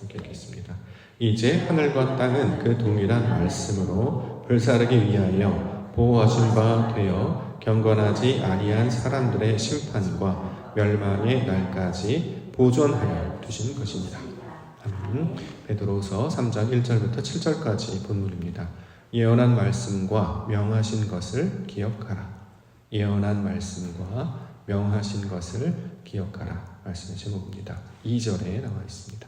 좋겠습니다. 이제 하늘과 땅은 그 동일한 말씀으로 불사르기 위하여 보호하신 바 되어 경건하지 아니한 사람들의 심판과 멸망의 날까지 보존하여 두신 것입니다. 베드로후서 3장 1절부터 7절까지 본문입니다. 예언한 말씀과 명하신 것을 기억하라. 예언한 말씀과 명하신 것을 기억하라. 말씀의 제목입니다. 2절에 나와 있습니다.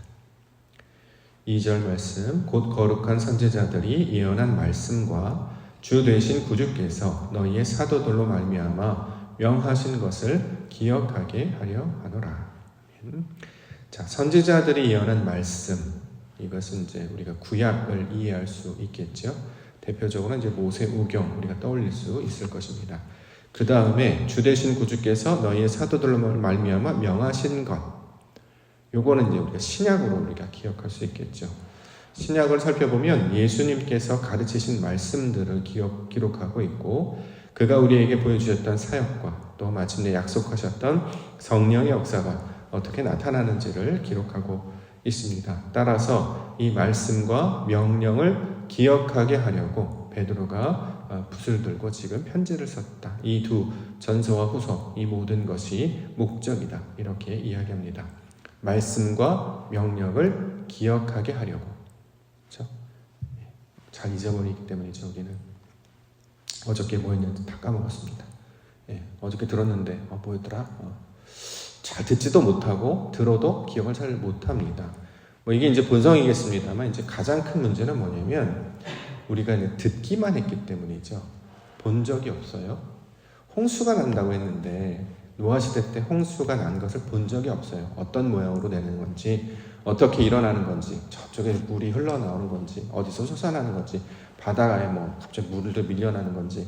2절 말씀, 곧 거룩한 선지자들이 예언한 말씀과 주 되신 구주께서 너희의 사도들로 말미암아 명하신 것을 기억하게 하려 하노라. 자, 선지자들이 예언한 말씀, 이것은 이제 우리가 구약을 이해할 수 있겠죠. 대표적으로 이제 모세 우경 우리가 떠올릴 수 있을 것입니다. 그 다음에 주 되신 구주께서 너희의 사도들로 말미암아 명하신 것, 요거는 이제 우리가 신약으로 우리가 기억할 수 있겠죠. 신약을 살펴보면 예수님께서 가르치신 말씀들을 기록하고 있고, 그가 우리에게 보여주셨던 사역과 또 마침내 약속하셨던 성령의 역사가 어떻게 나타나는지를 기록하고 있습니다. 따라서 이 말씀과 명령을 기억하게 하려고 베드로가 붓을 들고 지금 편지를 썼다. 이 두 전서와 후서, 이 모든 것이 목적이다. 이렇게 이야기합니다. 말씀과 명령을 기억하게 하려고. 그렇죠? 잘 잊어버리기 때문이죠. 여기는 어저께 뭐 했는지 다 까먹었습니다. 어저께 들었는데 뭐였더라? 잘 듣지도 못하고 들어도 기억을 잘 못합니다. 이게 이제 본성이겠습니다만, 이제 가장 큰 문제는 뭐냐면 우리가 이제 듣기만 했기 때문이죠. 본 적이 없어요. 홍수가 난다고 했는데 노아 시대 때 홍수가 난 것을 본 적이 없어요. 어떤 모양으로 되는 건지, 어떻게 일어나는 건지, 저쪽에 물이 흘러나오는 건지, 어디서 솟아나는 건지, 바다에 갑자기 물을 밀려나는 건지.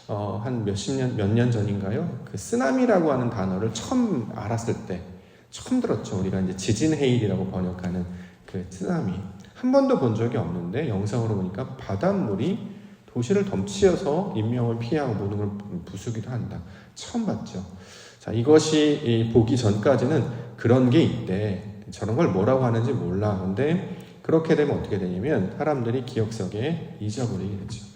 한 몇 년 전인가요? 그 쓰나미라고 하는 단어를 처음 알았을 때, 처음 들었죠. 우리가 이제 지진 해일이라고 번역하는 그 쓰나미. 한 번도 본 적이 없는데 영상으로 보니까 바닷물이 도시를 덮치어서 인명을 피하고 모든 걸 부수기도 한다. 처음 봤죠. 자, 이것이 보기 전까지는 그런 게 있대. 저런 걸 뭐라고 하는지 몰라. 근데 그렇게 되면 어떻게 되냐면 사람들이 기억 속에 잊어버리게 되죠.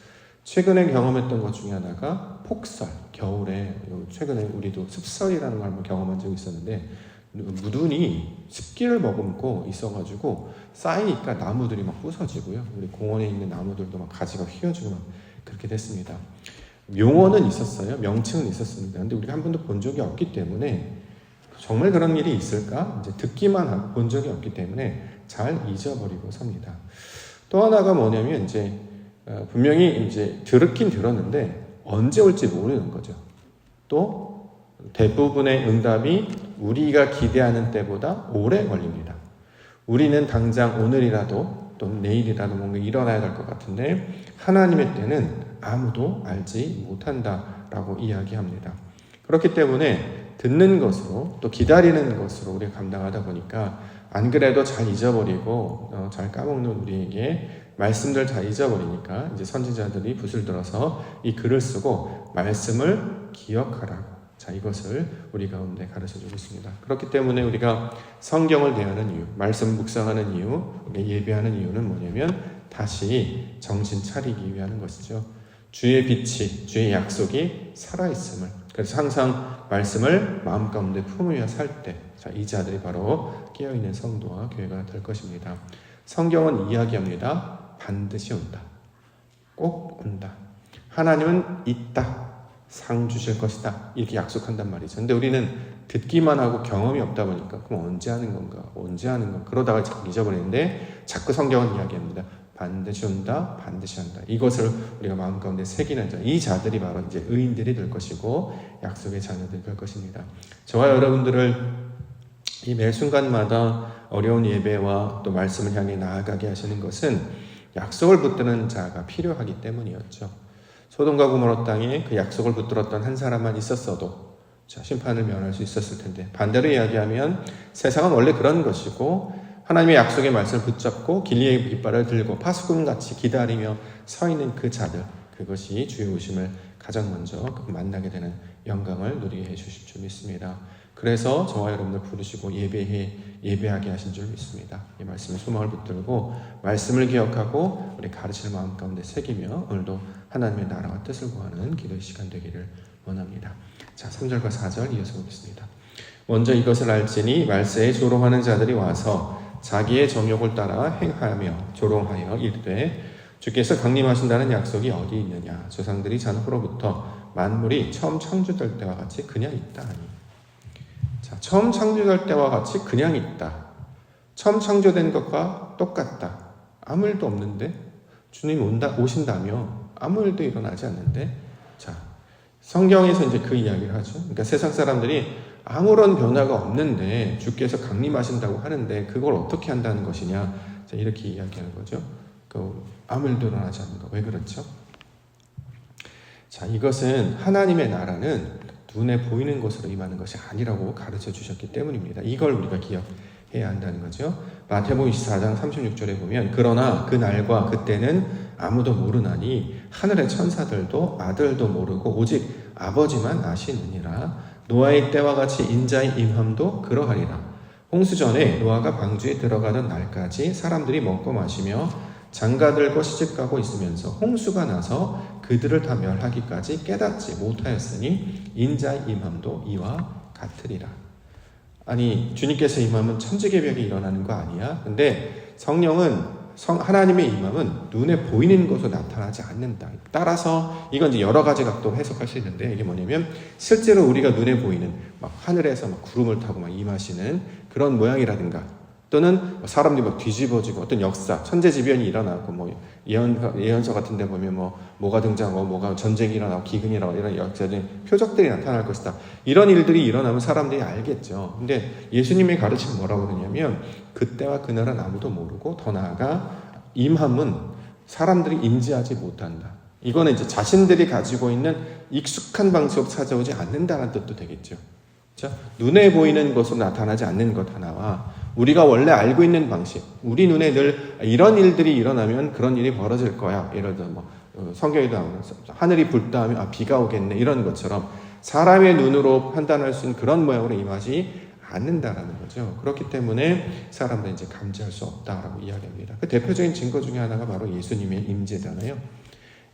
최근에 경험했던 것 중에 하나가 폭설, 겨울에, 최근에 우리도 습설이라는 걸 한번 경험한 적이 있었는데, 무둔이 습기를 머금고 있어가지고 쌓이니까 나무들이 막 부서지고요. 우리 공원에 있는 나무들도 막 가지가 휘어지고 막 그렇게 됐습니다. 용어는 있었어요. 명칭은 있었습니다. 근데 우리가 한 번도 본 적이 없기 때문에 정말 그런 일이 있을까? 이제 듣기만 하고 본 적이 없기 때문에 잘 잊어버리고 삽니다. 또 하나가 뭐냐면 이제 분명히 이제 들었긴 들었는데 언제 올지 모르는 거죠. 또 대부분의 응답이 우리가 기대하는 때보다 오래 걸립니다. 우리는 당장 오늘이라도 또 내일이라도 뭔가 일어나야 될 것 같은데 하나님의 때는 아무도 알지 못한다라고 이야기합니다. 그렇기 때문에 듣는 것으로 또 기다리는 것으로 우리가 감당하다 보니까 안 그래도 잘 잊어버리고 잘 까먹는 우리에게 말씀들 잘 잊어버리니까 이제 선지자들이 붓을 들어서 이 글을 쓰고 말씀을 기억하라고, 자, 이것을 우리 가운데 가르쳐주고 있습니다. 그렇기 때문에 우리가 성경을 대하는 이유, 말씀 묵상하는 이유, 예배하는 이유는 뭐냐면 다시 정신 차리기 위한 것이죠. 주의 빛이, 주의 약속이 살아있음을, 그래서 항상 말씀을 마음 가운데 품으며 살 때, 자, 이 자들이 바로 깨어있는 성도와 교회가 될 것입니다. 성경은 이야기합니다. 반드시 온다. 꼭 온다. 하나님은 있다. 상 주실 것이다. 이렇게 약속한단 말이죠. 근데 우리는 듣기만 하고 경험이 없다 보니까 그럼 언제 하는 건가? 언제 하는 건가? 그러다가 자꾸 잊어버리는데 자꾸 성경은 이야기합니다. 반드시 온다. 반드시 한다. 이것을 우리가 마음 가운데 새기는 자, 이 자들이 바로 이제 의인들이 될 것이고 약속의 자녀들이 될 것입니다. 저와 여러분들을 이 매 순간마다 어려운 예배와 또 말씀을 향해 나아가게 하시는 것은 약속을 붙드는 자가 필요하기 때문이었죠. 소돔과 고모라 땅에 그 약속을 붙들었던 한 사람만 있었어도 심판을 면할 수 있었을 텐데, 반대로 이야기하면 세상은 원래 그런 것이고 하나님의 약속의 말씀을 붙잡고 길리의 깃발을 들고 파수꾼같이 기다리며 서 있는 그 자들, 그것이 주의 오심을 가장 먼저 만나게 되는 영광을 누리게 해주실 줄 믿습니다. 그래서 저와 여러분들 부르시고 예배하게 하신 줄 믿습니다. 이 말씀에 소망을 붙들고 말씀을 기억하고 우리 가르치는 마음 가운데 새기며 오늘도 하나님의 나라와 뜻을 구하는 기도의 시간 되기를 원합니다. 자, 3절과 4절 이어서 보겠습니다. 먼저 이것을 알지니 말세에 조롱하는 자들이 와서 자기의 정욕을 따라 행하며 조롱하여 이르되 주께서 강림하신다는 약속이 어디 있느냐. 조상들이 잔후로부터 만물이 처음 창조될 때와 같이 그냥 있다 하니. 자, 처음 창조될 때와 같이 그냥 있다. 처음 창조된 것과 똑같다. 아무 일도 없는데 주님 오신다며 아무 일도 일어나지 않는데. 자, 성경에서 이제 그 이야기를 하죠. 그러니까 세상 사람들이 아무런 변화가 없는데 주께서 강림하신다고 하는데 그걸 어떻게 한다는 것이냐. 자, 이렇게 이야기하는 거죠. 아무 일도 일어나지 않는 거. 왜 그렇죠? 자, 이것은 하나님의 나라는 눈에 보이는 것으로 임하는 것이 아니라고 가르쳐 주셨기 때문입니다. 이걸 우리가 기억해야 한다는 거죠. 마태복음 24장 36절에 보면 그러나 그 날과 그때는 아무도 모르나니 하늘의 천사들도 아들도 모르고 오직 아버지만 아시느니라. 노아의 때와 같이 인자의 임함도 그러하리라. 홍수 전에 노아가 방주에 들어가던 날까지 사람들이 먹고 마시며 장가들고 시집가고 있으면서 홍수가 나서 그들을 다 멸하기까지 깨닫지 못하였으니 인자의 임함도 이와 같으리라. 아니, 주님께서 임함은 천지개벽이 일어나는 거 아니야? 근데 하나님의 임함은 눈에 보이는 것으로 나타나지 않는다. 따라서 이건 이제 여러 가지 각도로 해석할 수 있는데 이게 뭐냐면 실제로 우리가 눈에 보이는 막 하늘에서 막 구름을 타고 막 임하시는 그런 모양이라든가 또는 사람들이 막 뒤집어지고 어떤 역사, 천재지변이 일어나고 뭐 예언서 같은 데 보면 뭐가 등장하고 뭐가 전쟁이 일어나고 기근이 일어나고 이런 역사적인 표적들이 나타날 것이다. 이런 일들이 일어나면 사람들이 알겠죠. 근데 예수님의 가르침은 뭐라고 그러냐면 그때와 그날은 아무도 모르고 더 나아가 임함은 사람들이 인지하지 못한다. 이거는 이제 자신들이 가지고 있는 익숙한 방식으로 찾아오지 않는다는 뜻도 되겠죠. 자, 눈에 보이는 것으로 나타나지 않는 것 하나와 우리가 원래 알고 있는 방식, 우리 눈에 늘 이런 일들이 일어나면 그런 일이 벌어질 거야. 예를 들어 성경에도 나오는 하늘이 붉다 하면 비가 오겠네 이런 것처럼 사람의 눈으로 판단할 수 있는 그런 모양으로 임하지 않는다라는 거죠. 그렇기 때문에 사람들은 이제 감지할 수 없다라고 이야기합니다. 그 대표적인 증거 중에 하나가 바로 예수님의 임재잖아요.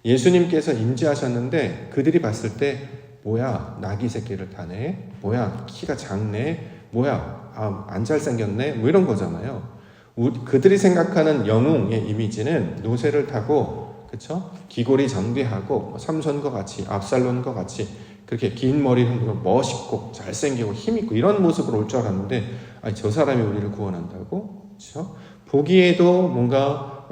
예수님께서 임재하셨는데 그들이 봤을 때 뭐야, 나귀 새끼를 타네, 뭐야, 키가 작네, 뭐야, 안 잘생겼네, 뭐 이런 거잖아요. 그들이 생각하는 영웅의 이미지는 노새를 타고, 그쵸? 귀걸이 장비하고, 삼손과 같이, 압살론과 같이, 그렇게 긴 머리를 흔들고 멋있고, 잘생기고, 힘있고, 이런 모습으로 올 줄 알았는데, 아니, 저 사람이 우리를 구원한다고? 그쵸? 보기에도 뭔가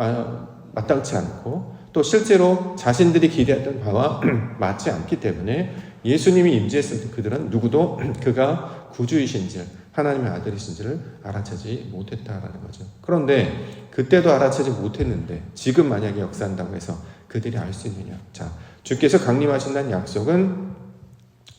마땅치 않고, 또 실제로 자신들이 기대했던 바와 맞지 않기 때문에 예수님이 임재했을 때 그들은 누구도 그가 구주이신지 하나님의 아들이신지를 알아채지 못했다라는 거죠. 그런데 그때도 알아채지 못했는데 지금 만약에 역사한다고 해서 그들이 알 수 있느냐. 자, 주께서 강림하신다는 약속은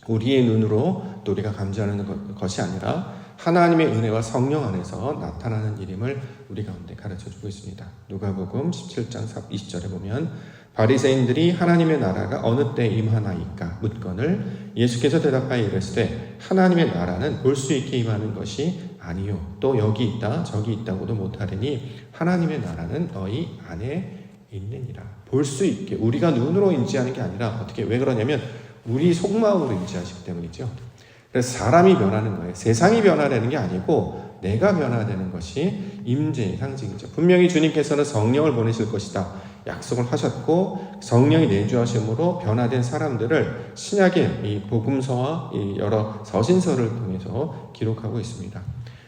우리의 눈으로 또 우리가 감지하는 것이 아니라 하나님의 은혜와 성령 안에서 나타나는 일임을 우리 가운데 가르쳐주고 있습니다. 누가복음 17장 20절에 보면 바리새인들이 하나님의 나라가 어느 때 임하나이까 묻거늘 예수께서 대답하여 이르시되 하나님의 나라는 볼 수 있게 임하는 것이 아니요 또 여기 있다 저기 있다고도 못하리니 하나님의 나라는 너희 안에 있느니라. 볼 수 있게 우리가 눈으로 인지하는 게 아니라 어떻게 왜 그러냐면 우리 속마음으로 인지하시기 때문이죠. 그래서 사람이 변하는 거예요. 세상이 변화되는 게 아니고 내가 변화되는 것이 임재의 상징이죠. 분명히 주님께서는 성령을 보내실 것이다 약속을 하셨고 성령이 내주하심으로 변화된 사람들을 신약의 이 복음서와 이 여러 서신서를 통해서 기록하고 있습니다.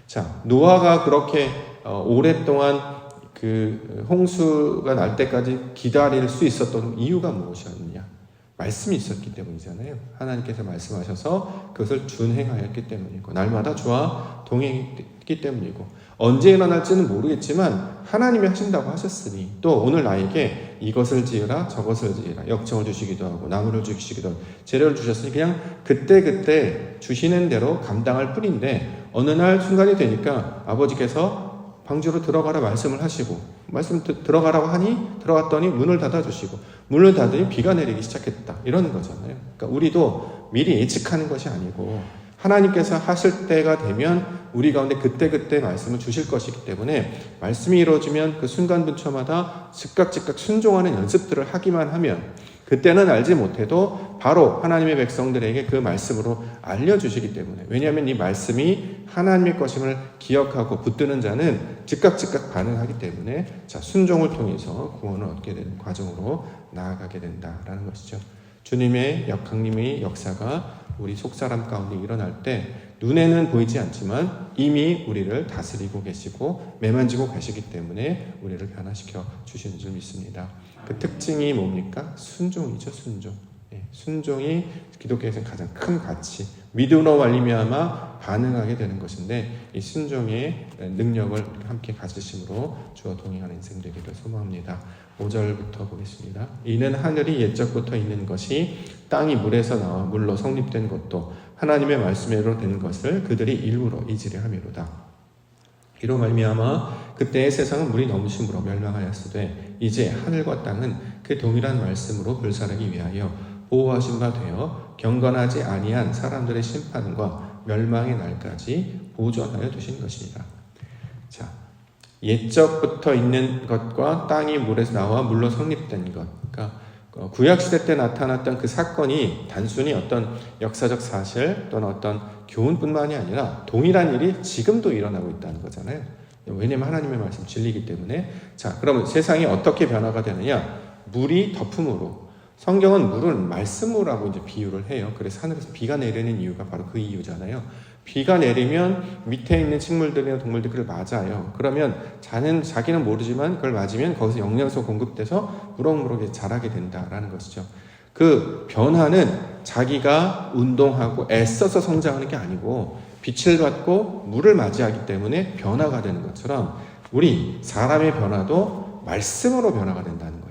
자, 노아가 그렇게 오랫동안 그 홍수가 날 때까지 기다릴 수 있었던 이유가 무엇이었느냐? 말씀이 있었기 때문이잖아요. 하나님께서 말씀하셔서 그것을 준행하였기 때문이고 날마다 주와 동행했기 때문이고 언제 일어날지는 모르겠지만 하나님이 하신다고 하셨으니 또 오늘 나에게 이것을 지으라 저것을 지으라 역청을 주시기도 하고 나무를 주시기도 하고 재료를 주셨으니 그냥 그때그때 주시는 대로 감당할 뿐인데 어느 날 순간이 되니까 아버지께서 방주로 들어가라 말씀을 하시고 말씀 들어가라고 하니 들어갔더니 문을 닫아주시고 문을 닫으니 비가 내리기 시작했다 이런 거잖아요. 그러니까 우리도 미리 예측하는 것이 아니고 하나님께서 하실 때가 되면 우리 가운데 그때그때 말씀을 주실 것이기 때문에 말씀이 이루어지면 그 순간분초마다 즉각 순종하는 연습들을 하기만 하면 그때는 알지 못해도 바로 하나님의 백성들에게 그 말씀으로 알려주시기 때문에, 왜냐하면 이 말씀이 하나님의 것임을 기억하고 붙드는 자는 즉각 반응하기 때문에 순종을 통해서 구원을 얻게 되는 과정으로 나아가게 된다라는 것이죠. 주님의 강림의 역사가 우리 속사람 가운데 일어날 때 눈에는 보이지 않지만 이미 우리를 다스리고 계시고 매만지고 계시기 때문에 우리를 변화시켜 주시는 줄 믿습니다. 그 특징이 뭡니까? 순종이죠. 순종이 기독교에서는 가장 큰 가치, 믿음으로 말미암아 반응하게 되는 것인데, 이 순종의 능력을 함께 가지심으로 주와 동행하는 인생 되기를 소망합니다. 5절부터 보겠습니다. 이는 하늘이 옛적부터 있는 것이 땅이 물에서 나와 물로 성립된 것도 하나님의 말씀으로 된 것을 그들이 일부러 잊으려 함이로다. 이로 말미암아 그때의 세상은 물이 넘심으로 멸망하였으되 이제 하늘과 땅은 그 동일한 말씀으로 불사르기 위하여 보호하신 바 되어 경건하지 아니한 사람들의 심판과 멸망의 날까지 보존하여 두신 것입니다. 자, 옛적부터 있는 것과 땅이 물에서 나와 물로 성립된 것, 그러니까 구약시대 때 나타났던 그 사건이 단순히 어떤 역사적 사실 또는 어떤 교훈뿐만이 아니라 동일한 일이 지금도 일어나고 있다는 거잖아요. 왜냐하면 하나님의 말씀 진리이기 때문에. 자, 그러면 세상이 어떻게 변화가 되느냐? 물이 덮음으로. 성경은 물을 말씀으로라고 이제 비유를 해요. 그래서 하늘에서 비가 내리는 이유가 바로 그 이유잖아요. 비가 내리면 밑에 있는 식물들이나 동물들이 그걸 맞아요. 그러면 자기는 모르지만 그걸 맞으면 거기서 영양소 공급돼서 무럭무럭 자라게 된다라는 것이죠. 그 변화는 자기가 운동하고 애써서 성장하는 게 아니고 빛을 받고 물을 맞이하기 때문에 변화가 되는 것처럼 우리 사람의 변화도 말씀으로 변화가 된다는 거예요.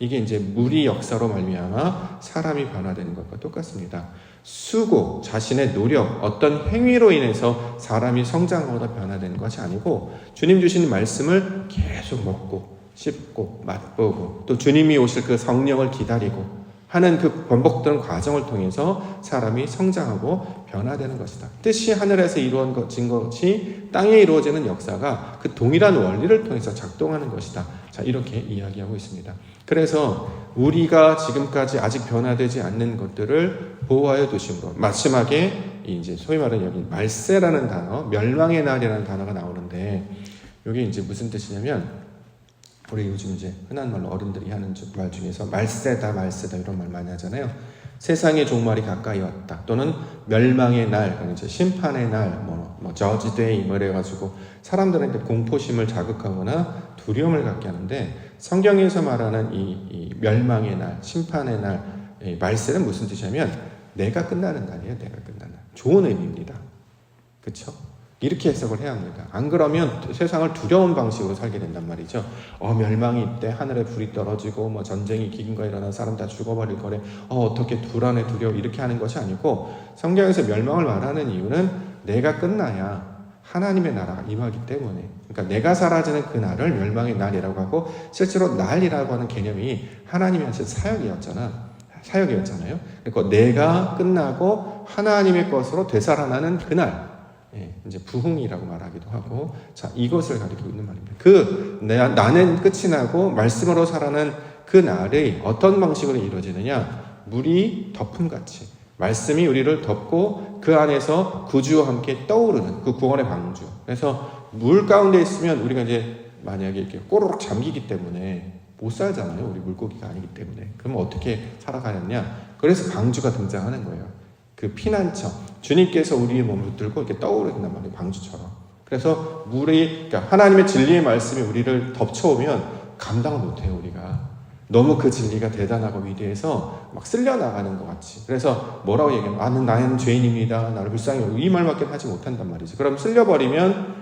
이게 이제 물이 역사로 말미암아 사람이 변화되는 것과 똑같습니다. 수고, 자신의 노력, 어떤 행위로 인해서 사람이 성장하거나 변화되는 것이 아니고 주님 주시는 말씀을 계속 먹고 씹고 맛보고 또 주님이 오실 그 성령을 기다리고 하는 그 반복되는 과정을 통해서 사람이 성장하고 변화되는 것이다. 뜻이 하늘에서 이루어진 것이 땅에 이루어지는 역사가 그 동일한 원리를 통해서 작동하는 것이다. 자, 이렇게 이야기하고 있습니다. 그래서 우리가 지금까지 아직 변화되지 않는 것들을 보호하여 두심으로 마지막에 이제 소위 말하는 여기 말세라는 단어, 멸망의 날이라는 단어가 나오는데 이게 이제 무슨 뜻이냐면 우리 요즘 이제 흔한 말로 어른들이 하는 말 중에서 말세다 이런 말 많이 하잖아요. 세상의 종말이 가까이 왔다 또는 멸망의 날, 이제 심판의 날, 저지 데이 이래가지고 사람들한테 공포심을 자극하거나 두려움을 갖게 하는데 성경에서 말하는 이 멸망의 날, 심판의 날, 말세는 무슨 뜻이냐면 내가 끝나는 날이에요. 내가 끝나는 날. 좋은 의미입니다. 그렇죠? 이렇게 해석을 해야 합니다. 안 그러면 세상을 두려운 방식으로 살게 된단 말이죠. 멸망이 있대, 하늘에 불이 떨어지고 전쟁이 기근과 일어나 사람 다 죽어버릴 거래. 어떻게 불안해 두려워 이렇게 하는 것이 아니고 성경에서 멸망을 말하는 이유는 내가 끝나야 하나님의 나라가 임하기 때문에, 그러니까 내가 사라지는 그 날을 멸망의 날이라고 하고 실제로 날이라고 하는 개념이 하나님이 하신 사역이었잖아요. 그러니까 내가 끝나고 하나님의 것으로 되살아나는 그날, 이제 부흥이라고 말하기도 하고, 자, 이것을 가리키고 있는 말입니다. 나는 끝이 나고 말씀으로 살아난 그 날이 어떤 방식으로 이루어지느냐? 물이 덮음같이 말씀이 우리를 덮고 그 안에서 구주와 함께 떠오르는 그 구원의 방주. 그래서 물 가운데 있으면 우리가 이제 만약에 이렇게 꼬르륵 잠기기 때문에 못 살잖아요. 우리 물고기가 아니기 때문에. 그럼 어떻게 살아가느냐? 그래서 방주가 등장하는 거예요. 그 피난처, 주님께서 우리의 몸을 붙들고 이렇게 떠오르는단 말이에요. 방주처럼. 그래서 그러니까 하나님의 진리의 말씀이 우리를 덮쳐오면 감당을 못해요. 우리가 너무 그 진리가 대단하고 위대해서 막 쓸려나가는 것 같이. 그래서 뭐라고 얘기하면 나는 죄인입니다, 나를 불쌍히 여기고 이 말밖에 하지 못한단 말이죠. 그럼 쓸려버리면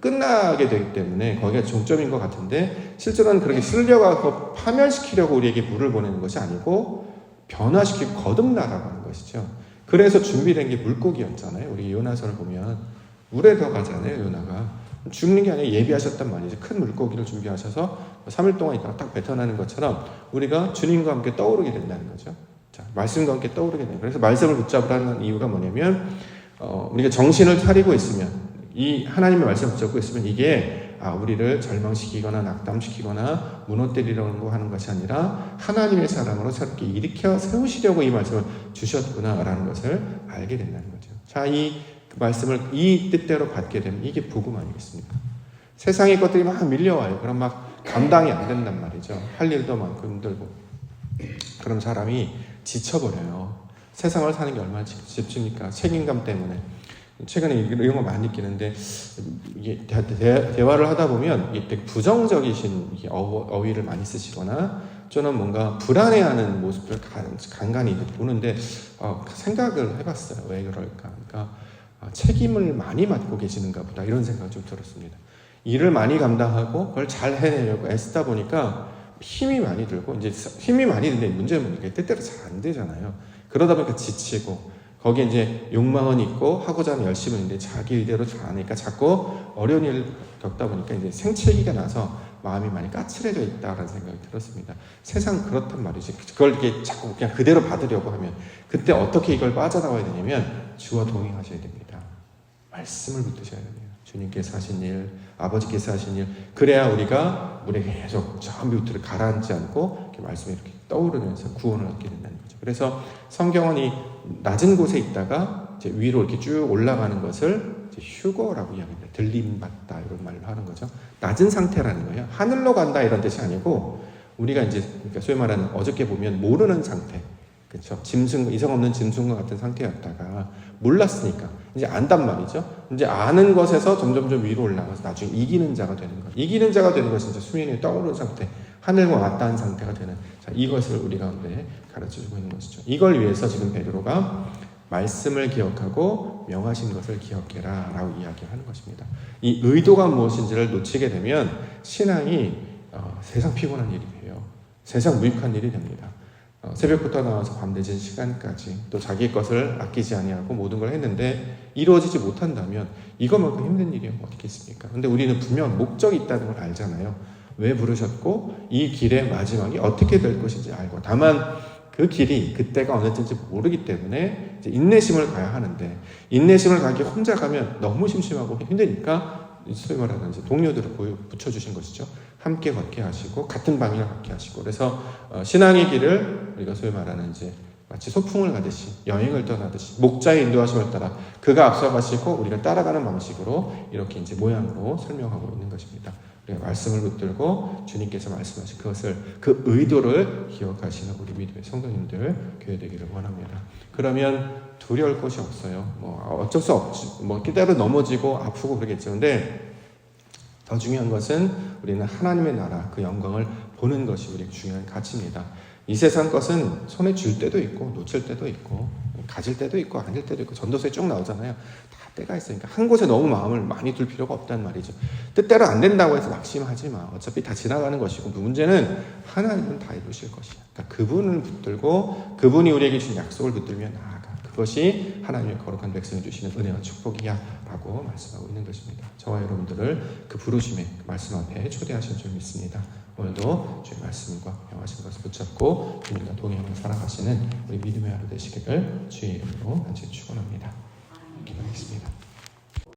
끝나게 되기 때문에 거기가 종점인 것 같은데 실제로는 그렇게 쓸려가서 파멸시키려고 우리에게 물을 보내는 것이 아니고 변화시키고 거듭나라고 하는 것이죠. 그래서 준비된 게 물고기였잖아요. 우리 요나서를 보면 물에 들어가잖아요. 요나가 죽는 게 아니라 예비하셨단 말이죠. 큰 물고기를 준비하셔서 3일 동안 있다가 딱 뱉어나는 것처럼 우리가 주님과 함께 떠오르게 된다는 거죠. 자, 말씀과 함께 떠오르게 돼요. 그래서 말씀을 붙잡으라는 이유가 뭐냐면 우리가 정신을 차리고 있으면, 이 하나님의 말씀을 붙잡고 있으면 이게 우리를 절망시키거나 낙담시키거나 무너뜨리려고 하는 것이 아니라 하나님의 사람으로 새롭게 일으켜 세우시려고 이 말씀을 주셨구나라는 것을 알게 된다는 거죠. 자, 이 말씀을 이 뜻대로 받게 되면 이게 복음 아니겠습니까? 세상의 것들이 막 밀려와요. 그럼 막 감당이 안 된단 말이죠. 할 일도 많고 힘들고. 그럼 사람이 지쳐버려요. 세상을 사는 게 얼마나 지칩니까? 책임감 때문에. 최근에 이런 거 많이 느끼는데, 이게 대화를 하다 보면 이게 되게 부정적이신 어휘를 많이 쓰시거나, 저는 뭔가 불안해하는 모습을 간간히 보는데, 생각을 해봤어요. 왜 그럴까? 그러니까, 책임을 많이 맡고 계시는가 보다, 이런 생각이 좀 들었습니다. 일을 많이 감당하고, 그걸 잘 해내려고 애쓰다 보니까 힘이 많이 들고, 이제 힘이 많이 드는데 문제는 뭐냐면, 때때로 잘 안 되잖아요. 그러다 보니까 지치고, 거기에 이제 욕망은 있고 하고자 하는 열심은 있는데 자기 의대로 잘 안 하니까 자꾸 어려운 일을 겪다 보니까 이제 생채기가 나서 마음이 많이 까칠해져 있다라는 생각이 들었습니다. 세상 그렇단 말이지. 그걸 이렇게 자꾸 그냥 그대로 받으려고 하면 그때 어떻게 이걸 빠져나와야 되냐면 주와 동행하셔야 됩니다. 말씀을 붙드셔야 됩니다. 주님께서 하신 일, 아버지께서 하신 일, 그래야 우리가 계속 저 밑으로 가라앉지 않고 이렇게 말씀이 이렇게 떠오르면서 구원을 얻게 된다는 거죠. 그래서 성경은 이 낮은 곳에 있다가 이제 위로 이렇게 쭉 올라가는 것을 이제 휴거라고 이야기합니다. 들림받다 이런 말을 하는 거죠. 낮은 상태라는 거예요. 하늘로 간다 이런 뜻이 아니고 우리가 이제 그러니까 소위 말하는 어저께 보면 모르는 상태, 그렇죠? 이성 없는 짐승과 같은 상태였다가 몰랐으니까 이제 안단 말이죠. 이제 아는 것에서 점점 위로 올라가서 나중에 이기는 자가 되는 거예요. 이기는 자가 되는 것은 이제 수면 위에 떠오르는 상태, 하늘과 맞닿은 상태가 되는, 자, 이것을 우리 가운데 가르쳐주고 있는 것이죠. 이걸 위해서 지금 베드로가 말씀을 기억하고 명하신 것을 기억해라 라고 이야기하는 것입니다. 이 의도가 무엇인지를 놓치게 되면 신앙이 세상 피곤한 일이 돼요. 세상 무익한 일이 됩니다. 새벽부터 나와서 밤늦은 시간까지 또 자기 것을 아끼지 아니하고 모든 걸 했는데 이루어지지 못한다면 이것만큼 힘든 일이 어떻게 있습니까? 근데 우리는 분명 목적이 있다는 걸 알잖아요. 왜 부르셨고 이 길의 마지막이 어떻게 될 것인지 알고, 다만 그 길이 그때가 어느 때인지 모르기 때문에 이제 인내심을 가야 하는데, 인내심을 가기 혼자 가면 너무 심심하고 힘드니까 소위 말하는 이제 동료들을 붙여주신 것이죠. 함께 걷게 하시고 같은 방향을 걷게 하시고, 그래서 신앙의 길을 우리가 소위 말하는 이제 마치 소풍을 가듯이 여행을 떠나듯이 목자의 인도하심을 따라 그가 앞서가시고 우리가 따라가는 방식으로 이렇게 이제 모양으로 설명하고 있는 것입니다. 우리가 말씀을 붙들고 주님께서 말씀하신 그것을, 그 의도를 기억하시는 우리 믿음의 성도님들 교회 되기를 원합니다. 그러면 두려울 것이 없어요. 어쩔 수 없지. 때로 넘어지고 아프고 그러겠죠. 근데 더 중요한 것은 우리는 하나님의 나라, 그 영광을 보는 것이 우리의 중요한 가치입니다. 이 세상 것은 손에 줄 때도 있고 놓칠 때도 있고 가질 때도 있고 아닐 때도 있고, 전도서에 쭉 나오잖아요. 다 때가 있으니까 한 곳에 너무 마음을 많이 둘 필요가 없단 말이죠. 뜻대로 안 된다고 해서 낙심하지 마. 어차피 다 지나가는 것이고, 문제는 하나님은 다 이루실 것이야. 그러니까 그분을 붙들고 그분이 우리에게 주신 약속을 붙들며 나아가. 그것이 하나님의 거룩한 백성이 주시는 은혜와 축복이야 라고 말씀하고 있는 것입니다. 저와 여러분들을 그 부르심의 말씀 앞에 초대하신 줄 믿습니다. 오늘도 주의 말씀과 명하신 것을 붙잡고 주님과 동행하며 살아가시는 우리 믿음의 하루 되시기를 주의 이름으로 간절히 축원합니다. 기도하겠습니다.